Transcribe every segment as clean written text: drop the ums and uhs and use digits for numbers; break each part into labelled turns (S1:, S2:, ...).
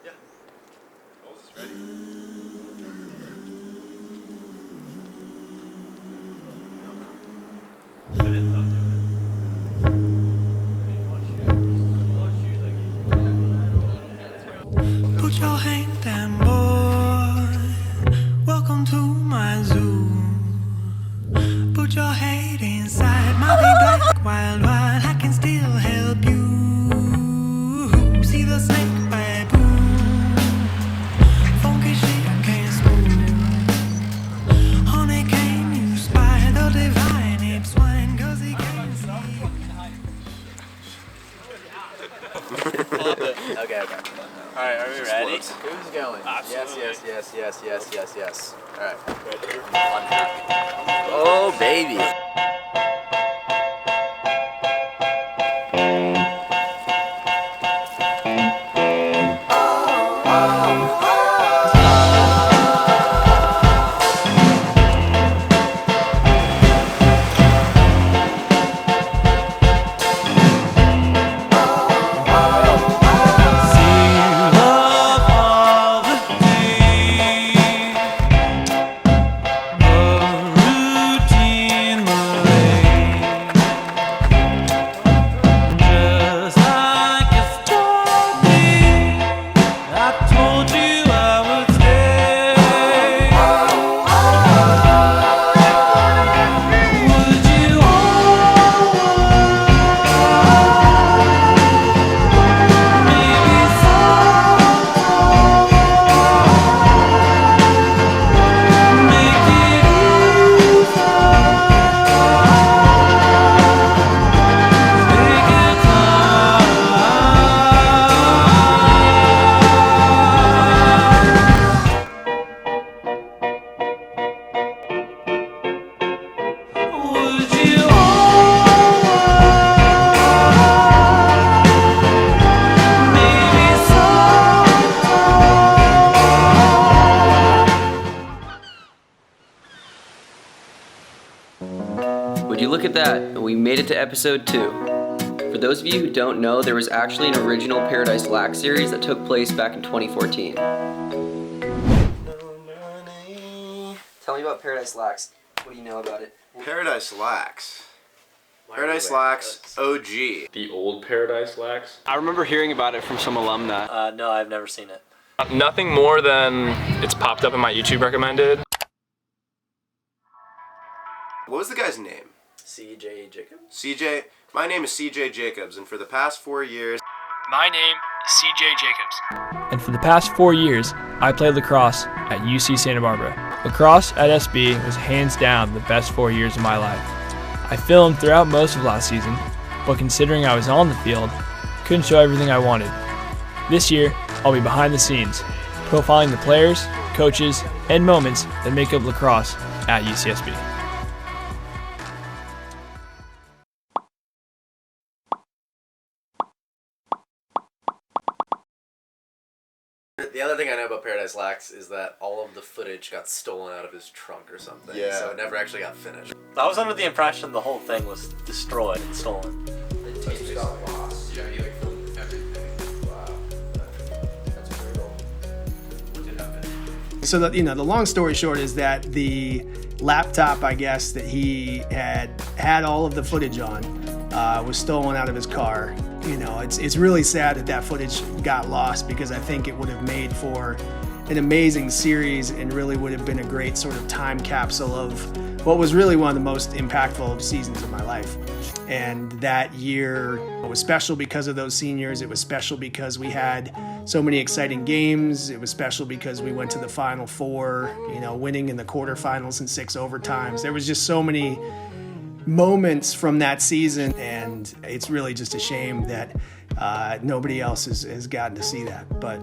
S1: Yeah. Moses, ready?
S2: Put your hand down, boy. Welcome to my zoo. Put your head inside my big black wild wild. I can still help you. See the snake baby. Funky shit can't smooth. Honey, can you spy the divine ape swine? 'Cause he can't see.
S3: Okay.
S1: Alright, are we ready?
S3: Who's going?
S1: Absolutely.
S3: Yes. Alright. Unhappy. Oh, baby.
S4: Would you look at that? We made it to episode 2. For those of you who don't know, there was actually an original Paradise Lax series that took place back in 2014. Tell me about Paradise Lax. What do you know about it?
S1: Paradise Lax. Paradise Lax OG.
S5: The old Paradise Lax.
S6: I remember hearing about it from some alumni.
S3: No, I've never seen it.
S5: Nothing more than it's popped up in my YouTube recommended.
S1: What was the guy's name?
S3: CJ Jacobs?
S1: CJ. My name is CJ Jacobs, and for the past 4 years...
S7: My name is CJ Jacobs. And for the past 4 years, I played lacrosse at UC Santa Barbara. Lacrosse at SB was hands down the best 4 years of my life. I filmed throughout most of last season, but considering I was on the field, couldn't show everything I wanted. This year, I'll be behind the scenes, profiling the players, coaches, and moments that make up lacrosse at UCSB.
S3: The other thing I know about Paradise Lax is that all of the footage got stolen out of his trunk or something.
S1: Yeah.
S3: So it never actually got finished.
S8: I was under the impression the whole thing was destroyed and stolen.
S3: The tapes got lost.
S1: Yeah, he like filmed everything. Wow. That's brutal. What did happen?
S9: So the long story short is that the laptop, I guess, that he had all of the footage on was stolen out of his car. You know, it's really sad that footage got lost, because I think it would have made for an amazing series and really would have been a great sort of time capsule of what was really one of the most impactful seasons of my life. And that year was special because of those seniors. It was special because we had so many exciting games. It was special because we went to the Final Four, winning in the quarterfinals and 6 overtimes. There was just so many moments from that season, and it's really just a shame that nobody else has gotten to see that. But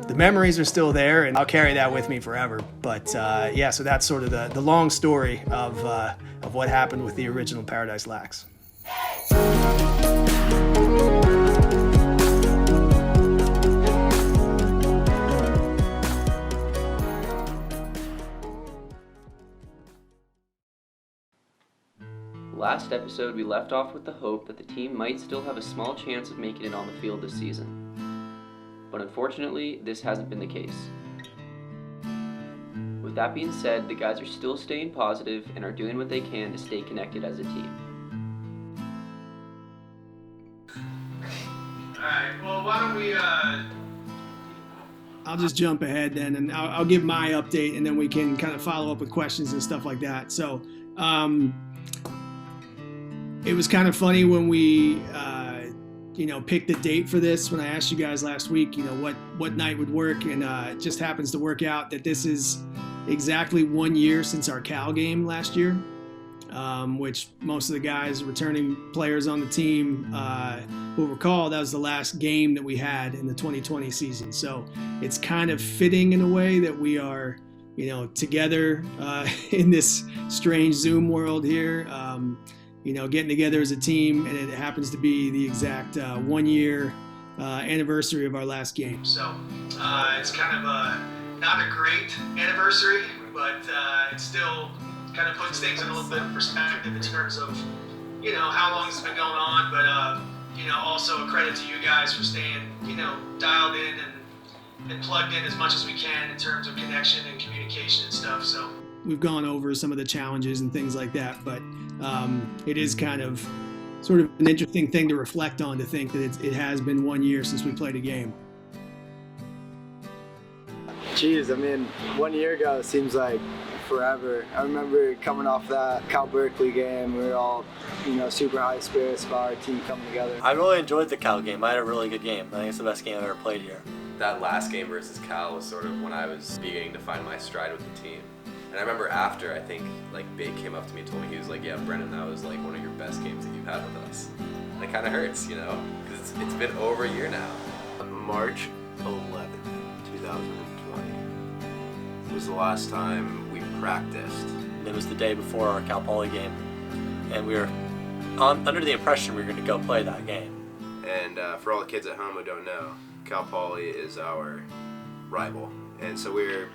S9: the memories are still there, and I'll carry that with me forever. But so that's sort of the long story of what happened with the original Paradise Lax.
S4: Last episode, we left off with the hope that the team might still have a small chance of making it on the field this season. But but unfortunately, this hasn't been the case. With that being said, the guys are still staying positive and are doing what they can to stay connected as a team.
S9: Alright, well, why don't we, I'll just jump ahead then, and I'll give my update, and then we can kind of follow up with questions and stuff like that. So, it was kind of funny when we, picked the date for this, when I asked you guys last week, what night would work, and it just happens to work out that this is exactly 1 year since our Cal game last year, which most of the guys, returning players on the team, will recall that was the last game that we had in the 2020 season. So it's kind of fitting in a way that we are, together in this strange Zoom world here, getting together as a team, and it happens to be the exact 1 year anniversary of our last game. So it's kind of not a great anniversary, but it still kind of puts things in a little bit of perspective in terms of, how long it's been going on, but, also a credit to you guys for staying, dialed in and plugged in as much as we can in terms of connection and communication and stuff. So we've gone over some of the challenges and things like that, but it is kind of sort of an interesting thing to reflect on, to think that it has been 1 year since we played a game.
S10: Geez, 1 year ago seems like forever. I remember coming off that Cal Berkeley game, we were all, super high spirits about our team coming together.
S8: I really enjoyed the Cal game. I had a really good game. I think it's the best game I've ever played here.
S3: That last game versus Cal was sort of when I was beginning to find my stride with the team. And I remember after, I think, Big came up to me and told me, he was like, yeah, Brennan, that was one of your best games that you've had with us. And it kind of hurts, because it's been over a year now.
S1: March 11th, 2020 was the last time we practiced.
S8: It was the day before our Cal Poly game, and we were under the impression we were going to go play that game.
S1: And for all the kids at home who don't know, Cal Poly is our rival, and so we were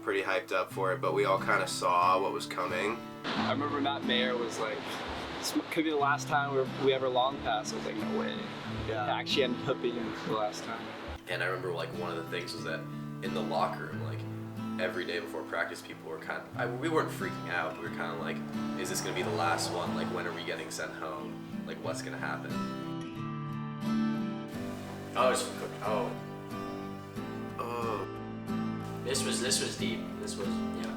S1: pretty hyped up for it, but we all kind of saw what was coming.
S6: I remember Matt Mayer was like, this could be the last time we ever long pass. I was like, no way.
S10: Yeah.
S6: It actually ended up being the last time.
S3: And I remember one of the things was that in the locker room, every day before practice, people were we weren't freaking out. We were kind of like, is this going to be the last one? When are we getting sent home? What's going to happen?
S11: Oh, it's from Coach. Oh.
S1: Oh.
S11: This was deep. This was, yeah.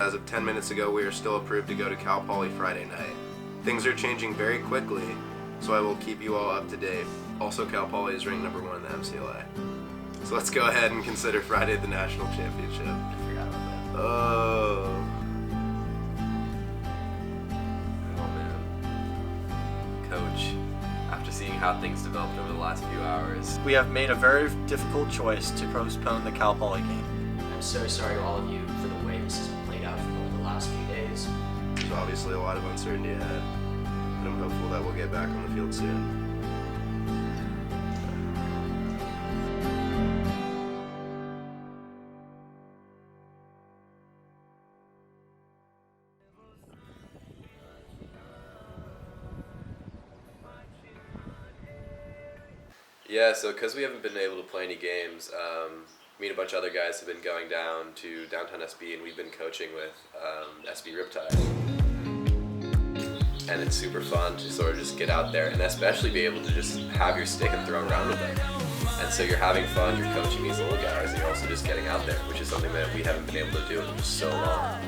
S1: As of 10 minutes ago, we are still approved to go to Cal Poly Friday night. Things are changing very quickly, so I will keep you all up to date. Also, Cal Poly is ranked #1 in the MCLA. So let's go ahead and consider Friday the national championship.
S11: I forgot about that.
S1: Oh.
S3: Oh man. Coach, after seeing how things developed over the last few hours,
S8: We have made a very difficult choice to postpone the Cal Poly game.
S11: I'm so sorry to all of you for the way this has played out for the last few days.
S1: There's obviously a lot of uncertainty ahead, but I'm hopeful that we'll get back on the field soon.
S3: yeah, so because we haven't been able to play any games, me and a bunch of other guys have been going down to downtown SB, and we've been coaching with SB Riptide. And it's super fun to sort of just get out there and especially be able to just have your stick and throw around with them. And so you're having fun, you're coaching these little guys, and you're also just getting out there, which is something that we haven't been able to do in just so long.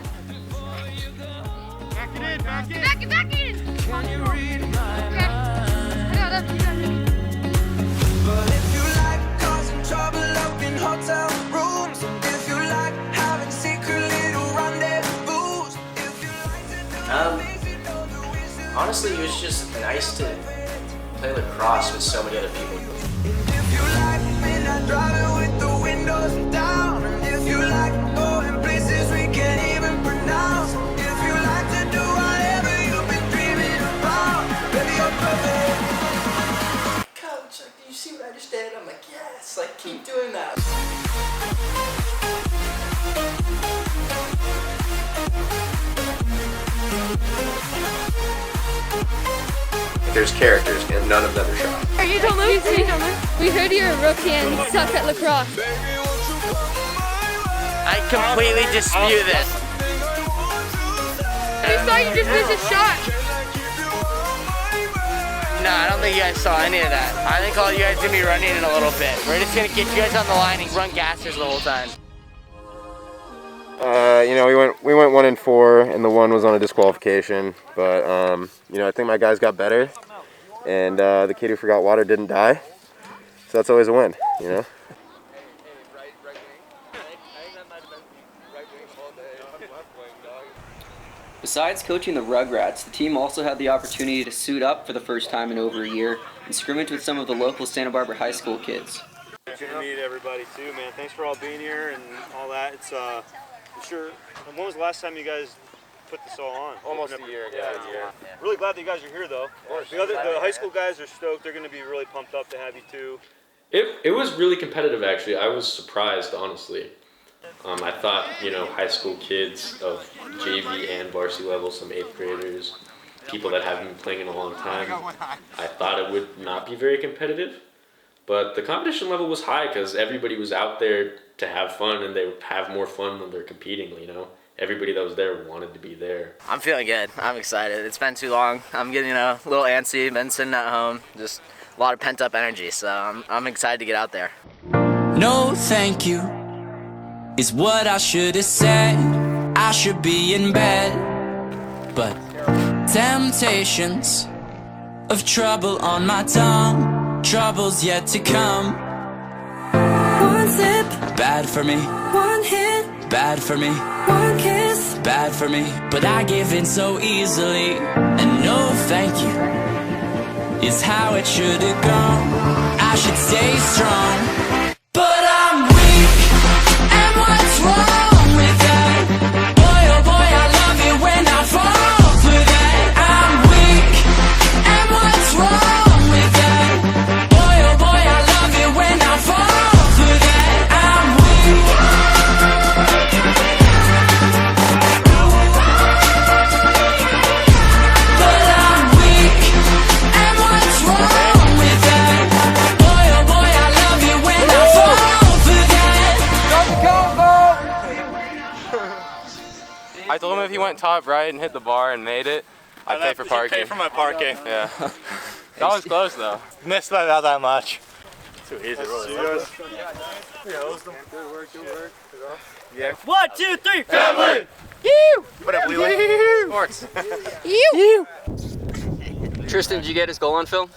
S12: Back it in, back it in! Back it in!
S2: Can you read my
S12: Okay. I got it.
S2: But if you like causing trouble up in hotel rooms, if you like having secret little rendezvous, if you like to
S11: Honestly, it was just nice to play lacrosse with so many other people.
S2: if you like midnight driving with the windows down, and if you like going places we can't even pronounce, if you like to do whatever you've been dreaming about, baby, you're perfect.
S11: Coach, do you see what I just did? I'm like, yes, keep doing that.
S1: There's characters, and none of them are shot.
S12: Are you Duluth? We heard you're a rookie and suck at lacrosse.
S13: I completely dispute this.
S12: We saw you just miss a shot.
S13: No, I don't think you guys saw any of that. I think all you guys are gonna be running in a little bit. We're just gonna get you guys on the line and run gassers the whole time.
S1: You know, we went 1 and 4, and the one was on a disqualification. But you know, I think my guys got better, and the kid who forgot water didn't die. So that's always a win, you know.
S4: Besides coaching the Rugrats, the team also had the opportunity to suit up for the first time in over a year and scrimmage with some of the local Santa Barbara high school kids.
S14: Good to meet everybody too, man. Thanks for all being here and all that. It's I'm sure. When was the last time you guys put this all on?
S1: Almost a year ago.
S14: Yeah. Really glad that you guys are here, though. The high school guys are stoked. They're going to be really pumped up to have you too.
S15: It was really competitive, actually. I was surprised, honestly. I thought, you know, high school kids of JV and varsity level, some 8th graders, people that haven't been playing in a long time, I thought it would not be very competitive. But the competition level was high because everybody was out there to have fun, and they would have more fun when they're competing, you know. Everybody that was there wanted to be there.
S13: I'm feeling good. I'm excited. It's been too long. I'm getting a little antsy. Been sitting at home. Just a lot of pent-up energy, so I'm excited to get out there.
S2: No, thank you is what I should have said. I should be in bed, but temptations of trouble on my tongue, trouble's yet to come. One sip, bad for me. One hit, bad for me. One kiss, bad for me. But I give in so easily, and no thank you is how it should have gone. I should stay strong, but I'm weak, and what's wrong with that? Boy, oh boy, I love it when I fall for that. I'm weak, and what's wrong with that? Boy, oh boy, I love it when I fall for that. I'm weak. But I'm weak, and what's wrong with that? Boy, oh boy, I love it when I fall for that.
S3: I told him if he went top right and hit the bar and made it, I'd pay for parking.
S8: Pay for my parking.
S3: Yeah. That was close though.
S8: Missed by about that much.
S14: Too easy, really. Good work.
S8: Yeah.
S13: 1, 2, 3,
S8: family!
S13: You!
S8: What up, Leland? Sports.
S13: You!
S4: Tristan, did you get his goal on film?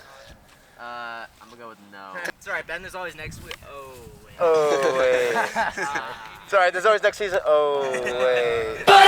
S13: I'm gonna go with no. It's alright, Ben, there's always next week. Oh, wait.
S8: Oh, wait. It's alright, there's always next season. Oh, wait.
S2: But